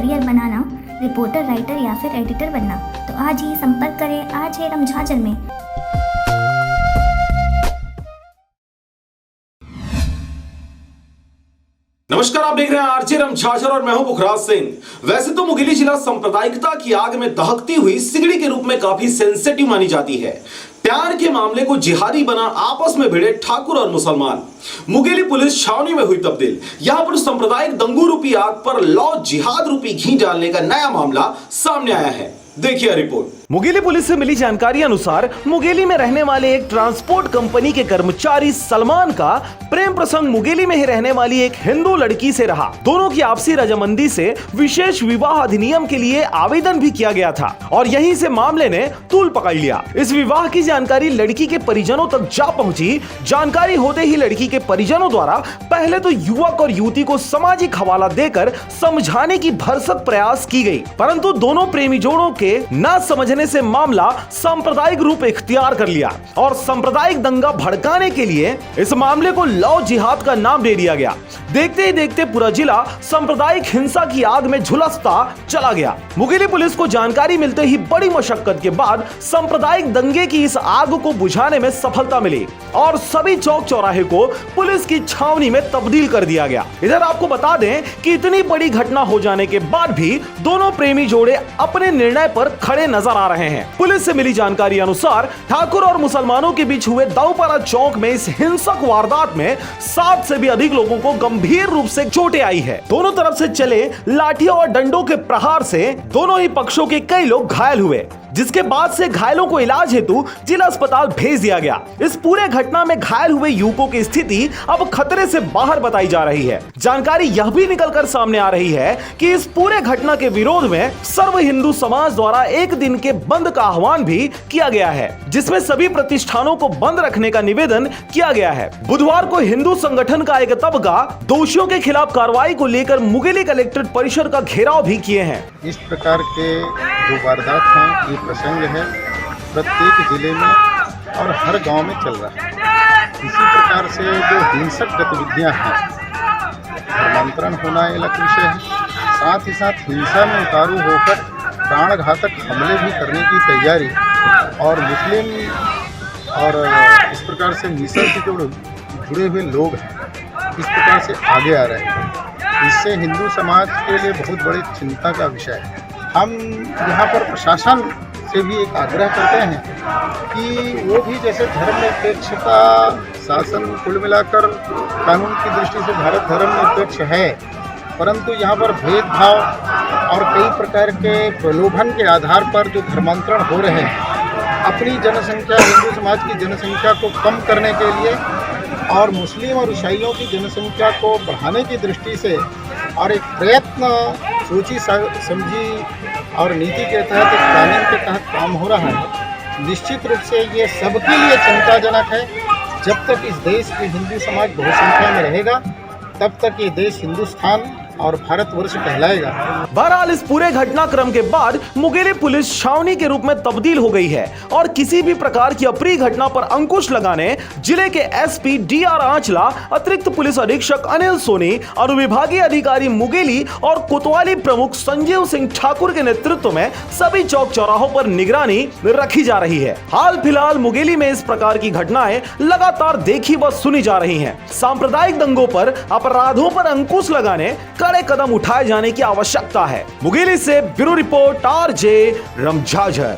Career बनाना, reporter, writer या फिर editor बनना, तो आज ही संपर्क करें RJ रम झाझर में। नमस्कार, आप देख रहे हैं RJ रम झाझर और मैं हूं पुखराज सिंह। वैसे तो मुंगेली जिला सांप्रदायिकता की आग में दहकती हुई सिगड़ी के रूप में काफी सेंसिटिव मानी जाती है। प्यार के मामले को जिहादी बना आपस में भिड़े ठाकुर और मुसलमान। मुंगेली पुलिस छावनी में हुई तब्दील। यहां पर सांप्रदायिक दंगू रूपी आग पर लौ जिहाद रूपी घी डालने का नया मामला सामने आया है। देखिए रिपोर्ट। मुंगेली पुलिस से मिली जानकारी अनुसार मुंगेली में रहने वाले एक ट्रांसपोर्ट कंपनी के कर्मचारी सलमान का प्रेम प्रसंग मुंगेली में ही रहने वाली एक हिंदू लड़की से रहा। दोनों की आपसी रजामंदी से विशेष विवाह अधिनियम के लिए आवेदन भी किया गया था और यहीं से मामले ने तूल पकड़ लिया। इस विवाह की जानकारी लड़की के परिजनों तक जा पहुंची। जानकारी होते ही लड़की के परिजनों द्वारा पहले तो युवक और युवती को सामाजिक हवाला देकर समझाने की भरसक प्रयास की गई, परंतु दोनों प्रेमी जोड़ों के न समझने से मामला सांप्रदायिक रूप इख्तियार कर लिया और सांप्रदायिक दंगा भड़काने के लिए इस मामले को लव जिहाद का नाम दे दिया गया। देखते ही देखते पूरा जिला सांप्रदायिक हिंसा की आग में झुलसता चला गया। मुंगेली पुलिस को जानकारी मिलते ही बड़ी मशक्कत के बाद सांप्रदायिक दंगे की इस आग को बुझाने में सफलता मिली और सभी चौक चौराहे को पुलिस की छावनी में तब्दील कर दिया गया। इधर आपको बता दें कि इतनी बड़ी घटना हो जाने के बाद भी दोनों प्रेमी जोड़े अपने निर्णय पर खड़े नजर आ रहे हैं। पुलिस से मिली जानकारी अनुसार ठाकुर और मुसलमानों के बीच हुए दाऊपारा चौक में इस हिंसक वारदात में 7 से भी अधिक लोगों को गंभीर रूप से चोटें आई है। दोनों तरफ से चले लाठियों और डंडों के प्रहार से दोनों ही पक्षों के कई लोग घायल हुए, जिसके बाद से घायलों को इलाज हेतु जिला अस्पताल भेज दिया गया। इस पूरे घटना में घायल हुए युवकों की स्थिति अब खतरे से बाहर बताई जा रही है। जानकारी यह भी निकलकर सामने आ रही है कि इस पूरे घटना के विरोध में सर्व हिंदू समाज द्वारा एक दिन के बंद का आह्वान भी किया गया है, जिसमें सभी प्रतिष्ठानों को बंद रखने का निवेदन किया गया है। बुधवार को हिंदू संगठन का एक तबका दोषियों के खिलाफ कार्रवाई को लेकर मुंगेली कलेक्ट्रेट परिसर का घेराव भी किए हैं। इस प्रकार के जो वारदात हैं, ये प्रसंग है प्रत्येक जिले में और हर गांव में चल रहा है। इसी प्रकार से जो हिंसक गतिविधियां हैं, धर्मांतरण होना एक विषय है, साथ ही साथ हिंसा में उतारू होकर प्राणघातक हमले भी करने की तैयारी और मुस्लिम और इस प्रकार से मिसल से जो जुड़े हुए लोग हैं, इस प्रकार से आगे आ रहे हैं। इससे हिंदू समाज के लिए बहुत बड़ी चिंता का विषय है। हम यहाँ पर प्रशासन से भी एक आग्रह करते हैं कि वो भी जैसे धर्मनिरपेक्षता शासन कुल मिलाकर कानून की दृष्टि से भारत धर्मनिरपेक्ष है, परंतु यहाँ पर भेदभाव और कई प्रकार के प्रलोभन के आधार पर जो धर्मांतरण हो रहे हैं, अपनी जनसंख्या, हिंदू समाज की जनसंख्या को कम करने के लिए और मुस्लिम और ईसाइयों की जनसंख्या को बढ़ाने की दृष्टि से और एक प्रयत्न सोची समझी और नीति के तहत, एक कानून के तहत काम हो रहा है। निश्चित रूप से ये सबके लिए चिंताजनक है। जब तक इस देश की हिंदू समाज बहुसंख्या में रहेगा, तब तक ये देश हिंदुस्तान और भारतवर्ष कहलाएगा। बहरहाल इस पूरे घटनाक्रम के बाद मुंगेली पुलिस छावनी के रूप में तब्दील हो गई है और किसी भी प्रकार की अप्रिय घटना पर अंकुश लगाने जिले के SP DR आंचला, अतिरिक्त पुलिस अधीक्षक अनिल सोनी, अनुविभागीय अधिकारी मुंगेली और कोतवाली प्रमुख संजीव सिंह ठाकुर के नेतृत्व में सभी चौक चौराहों पर निगरानी रखी जा रही है। हाल फिलहाल मुंगेली में इस प्रकार की घटनाएं लगातार देखी व सुनी जा रही हैं। सांप्रदायिक दंगों पर, अपराधों पर अंकुश लगाने कड़े कदम उठाए जाने की आवश्यकता है। मुंगेली से ब्यूरो रिपोर्ट RJ रम झाझर।